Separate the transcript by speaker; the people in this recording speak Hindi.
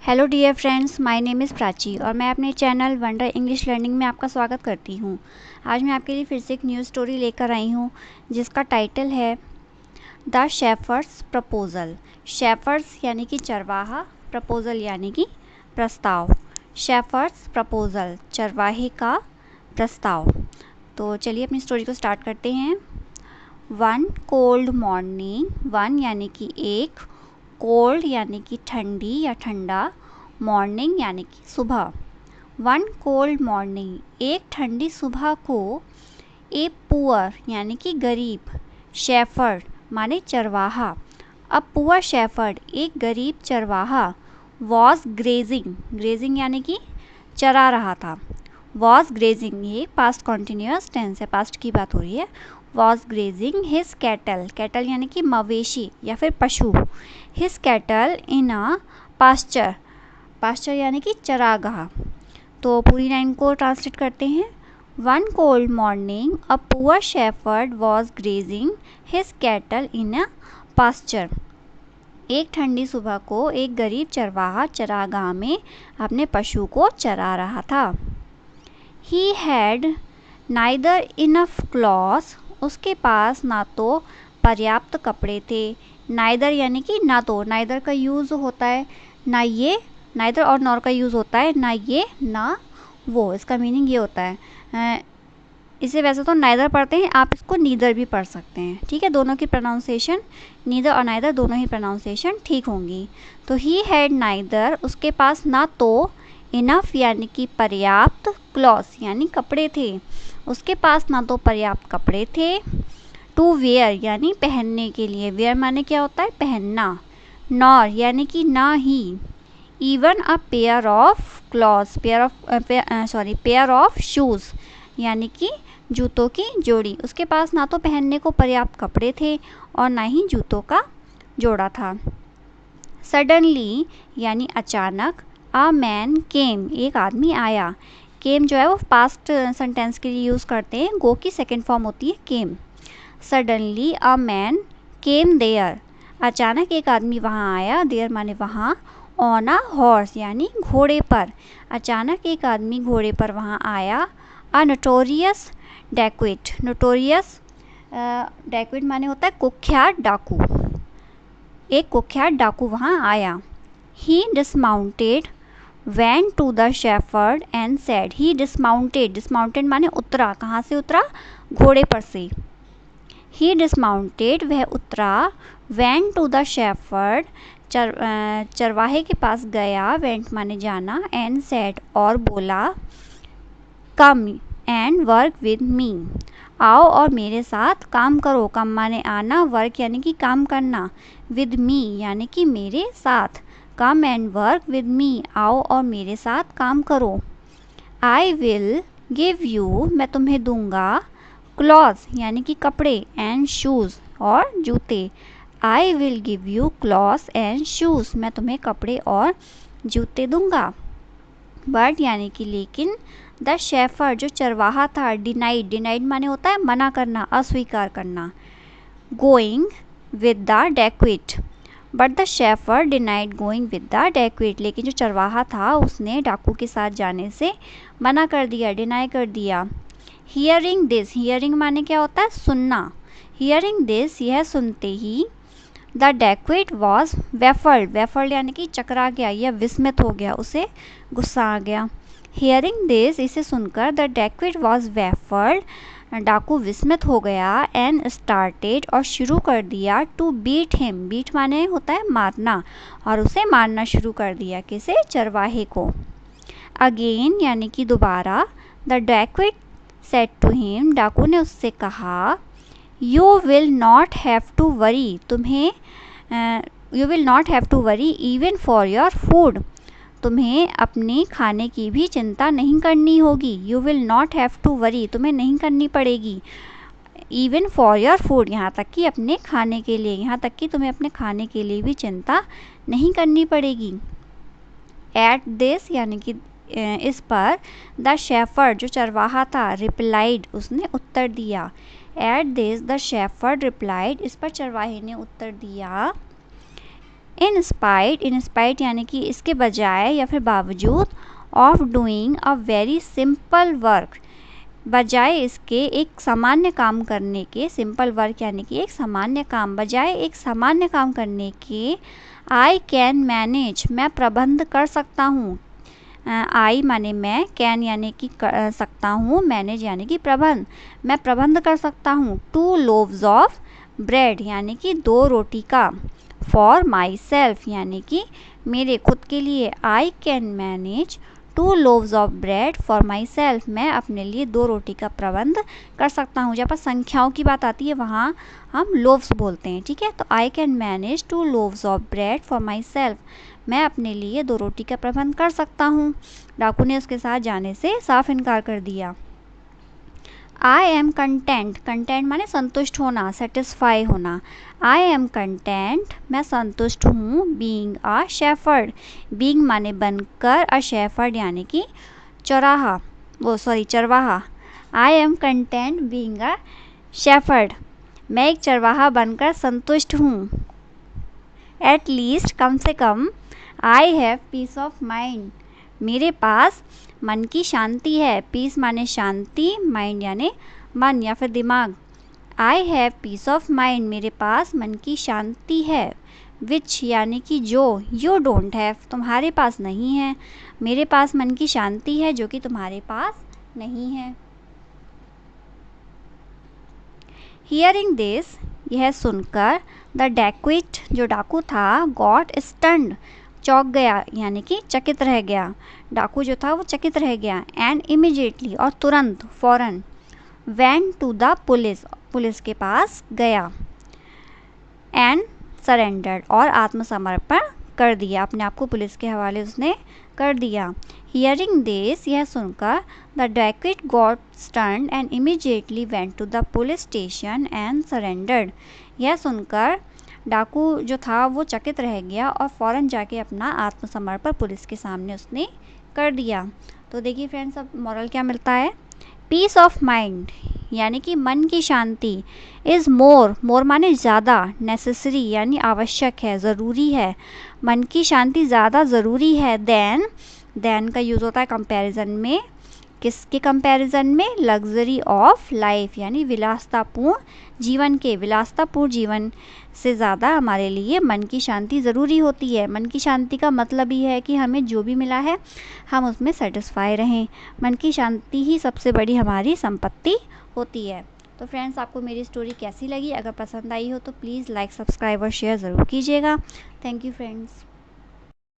Speaker 1: Hello dear friends, my name is Prachi और मैं अपने चैनल वंडर इंग्लिश लर्निंग में आपका स्वागत करती हूँ। आज मैं आपके लिए फिर से एक न्यू स्टोरी लेकर आई हूँ जिसका टाइटल है द शेफर्ड्स प्रपोज़ल। शेफर्ड्स यानी कि चरवाहा, प्रपोज़ल यानी कि प्रस्ताव। शेफर्ड्स प्रपोज़ल, चरवाहे का प्रस्ताव। तो चलिए अपनी स्टोरी को स्टार्ट करते हैं। वन कोल्ड मॉर्निंग, वन यानी कि एक, कोल्ड यानी कि ठंडी या ठंडा, मॉर्निंग यानी कि सुबह। वन कोल्ड मॉर्निंग, एक ठंडी सुबह को, ए पुअर यानी कि गरीब, शेफर्ड माने चरवाहा, अ पुअर शेफर्ड एक गरीब चरवाहा, वॉज ग्रेजिंग, ग्रेजिंग यानी कि चरा रहा था। वॉज ग्रेजिंग ये पास्ट कॉन्टिन्यूअस टेंस है, पास्ट की बात हो रही है। Was grazing his cattle, cattle यानी कि मवेशी या फिर पशु, his cattle in a pasture, pasture यानी कि चरागाह। तो पूरी लाइन को ट्रांसलेट करते हैं। One cold morning a poor shepherd was grazing his cattle in a pasture. एक ठंडी सुबह को एक गरीब चरवाहा चरागाह में अपने पशु को चरा रहा था। He had neither enough clothes, उसके पास ना तो पर्याप्त कपड़े थे। नाइदर यानी कि ना तो, नाइदर का यूज़ होता है ना ये, नाइदर और नॉर का यूज़ होता है ना ये ना वो, इसका मीनिंग ये होता है। इसे वैसे तो नाइदर पढ़ते हैं, आप इसको नीदर भी पढ़ सकते हैं, ठीक है। दोनों की प्रोनाउंसिएशन, नीदर और नाइदर दोनों ही प्रोनाउंसिएशन ठीक होंगी। तो ही हैड नाइदर, उसके पास ना तो, इनफ यानी कि पर्याप्त, क्लॉथ्स यानी कपड़े थे, उसके पास ना तो पर्याप्त कपड़े थे। टू वेयर यानी पहनने के लिए, वेयर माने क्या होता है पहनना। नॉर यानी कि ना ही। Even a pair of clothes, pair of shoes यानी कि जूतों की जोड़ी, उसके पास ना तो पहनने को पर्याप्त कपड़े थे और ना ही जूतों का जोड़ा था। सडनली यानी अचानक, अ मैन केम, एक आदमी आया। केम जो है वो पास्ट सेंटेंस के लिए यूज़ करते हैं, गो की सेकेंड फॉर्म होती है came. Suddenly a man came there, अचानक एक आदमी वहाँ आया, देयर माने वहाँ, ऑन अ हॉर्स यानी घोड़े पर, अचानक एक आदमी घोड़े पर वहाँ आया। अ नोटोरियस डैक्विट, नोटोरियस डैक्विट माने होता है कुख्यात डाकू, एक कुख्यात डाकू वहाँ आया। He dismounted went to the shepherd and said, he dismounted, dismounted माने उतरा, कहाँ से उतरा घोड़े पर से। ही डिसमाउंटेड वह उतरा, वैन टू द शेफर्ड चरवाहे के पास गया, वेंट माने जाना, एंड सेड और बोला, come and work with me, आओ और मेरे साथ काम करो। कम माने आना, वर्क यानी कि काम करना, विद मी यानी कि मेरे साथ। Come and work with me, आओ और मेरे साथ काम करो। आई विल गिव यू, मैं तुम्हें दूंगा, क्लॉथ्स यानी कि कपड़े, एंड शूज़ और जूते। I will give you clothes and shoes, मैं तुम्हें कपड़े और जूते दूंगा। बट यानी कि लेकिन, द शेफर्ड जो चरवाहा था, डिनाइड, डिनाइड माने होता है मना करना, अस्वीकार करना, going with the dacoit. But the shepherd denied going with the dacoit, लेकिन जो चरवाहा था उसने डाकू के साथ जाने से मना कर दिया, डिनाई कर दिया। हियरिंग दिस, हियरिंग माने क्या होता है सुनना, हियरिंग दिस यह सुनते ही, द डैक्विट वॉज वेफल्ड, वेफल्ड यानी कि चकरा गया या विस्मित हो गया, उसे गुस्सा आ गया। हियरिंग दिस इसे सुनकर, द डैक्विट वॉज वेफल्ड, डाकू विस्मित हो गया, एंड स्टार्टेड और शुरू कर दिया, टू बीट हिम, बीट माने होता है मारना, और उसे मारना शुरू कर दिया, किसे चरवाहे को। अगेन यानी कि दोबारा, the dacoit said to him, डाकू ने उससे कहा, you will not have to worry, तुम्हें you will not have to worry even for your food, तुम्हें अपने खाने की भी चिंता नहीं करनी होगी। You will not have to worry, तुम्हें नहीं करनी पड़ेगी, इवन फॉर योर फूड, यहाँ तक कि अपने खाने के लिए, यहाँ तक कि तुम्हें अपने खाने के लिए भी चिंता नहीं करनी पड़ेगी। एट दिस यानी कि इस पर, द शेफर्ड जो चरवाहा था, रिप्लाइड उसने उत्तर दिया। At this the shepherd replied, इस पर चरवाहे ने उत्तर दिया, इन स्पाइट यानी कि इसके बजाय या फिर बावजूद, of doing a very simple work, बजाय इसके एक सामान्य काम करने के, सिंपल वर्क यानी कि एक सामान्य काम, बजाय एक सामान्य काम करने के, आई कैन मैनेज, मैं प्रबंध कर सकता हूँ। आई माने मैं, कैन यानी कि कर सकता हूँ, मैनेज यानी कि प्रबंध, मैं प्रबंध कर सकता हूँ। 2 लोव्स ऑफ ब्रेड यानी कि 2 रोटी का। फॉर माई सेल्फ यानी कि मेरे खुद के लिए। I can manage 2 loaves of bread for my self, मैं अपने लिए 2 रोटी का प्रबंध कर सकता हूँ। जब पर संख्याओं की बात आती है वहाँ हम लोव्स बोलते हैं, ठीक है। तो I can manage 2 loaves of bread for my self, मैं अपने लिए 2 रोटी का प्रबंध कर सकता हूँ। डाकू ने उसके साथ जाने से साफ इनकार कर दिया। आई एम कंटेंट, कंटेंट माने संतुष्ट होना, सेटिस्फाई होना। आई एम कंटेंट, मैं संतुष्ट हूँ। बीइंग अ शेफर्ड, बीइंग माने बनकर, अ शेफर्ड यानी कि चौराहा, चरवाहा। I am content being a shepherd, मैं एक चरवाहा बनकर संतुष्ट हूँ। एट लीस्ट, कम से कम। I have peace of mind, मेरे पास मन की शांति है। पीस माने शांति, माइंड यानी मन या फिर दिमाग। आई हैव पीस ऑफ माइंड, मेरे पास मन की शांति है। विच यानी कि जो, यू डोंट हैव, तुम्हारे पास नहीं है। मेरे पास मन की शांति है जो कि तुम्हारे पास नहीं है। हियरिंग दिस, यह सुनकर, द डैक्विट, जो डाकू था, गॉट स्टन्ड, चौंक गया यानी कि चकित रह गया। डाकू जो था वो चकित रह गया। एंड इमीडिएटली, और तुरंत, फौरन। Went to the police, police के पास गया। एंड सरेंडर्ड, और आत्मसमर्पण कर दिया, अपने आप को पुलिस के हवाले उसने कर दिया। हियरिंग दिस, यह सुनकर, the dacoit got stunned and immediately went to the police station and surrendered, यह सुनकर डाकू जो था वो चकित रह गया और फ़ौरन जाके अपना आत्मसमर्पण पुलिस के सामने उसने कर दिया। तो देखिए फ्रेंड्स, अब मॉरल क्या मिलता है। पीस ऑफ माइंड यानी कि मन की शांति, इज़ मोर, मोर माने ज़्यादा, नेसेसरी यानी आवश्यक है, ज़रूरी है। मन की शांति ज़्यादा ज़रूरी है देन का यूज़ होता है कंपैरिजन में। किसके कंपैरिजन में? लग्जरी ऑफ लाइफ यानी विलासतापूर्ण जीवन के। विलासतापूर्ण जीवन से ज़्यादा हमारे लिए मन की शांति ज़रूरी होती है। मन की शांति का मतलब ही है कि हमें जो भी मिला है हम उसमें सेटिस्फाई रहें। मन की शांति ही सबसे बड़ी हमारी संपत्ति होती है। तो फ्रेंड्स, आपको मेरी स्टोरी कैसी लगी? अगर पसंद आई हो तो प्लीज़ लाइक, सब्सक्राइब और शेयर ज़रूर कीजिएगा। Thank you friends.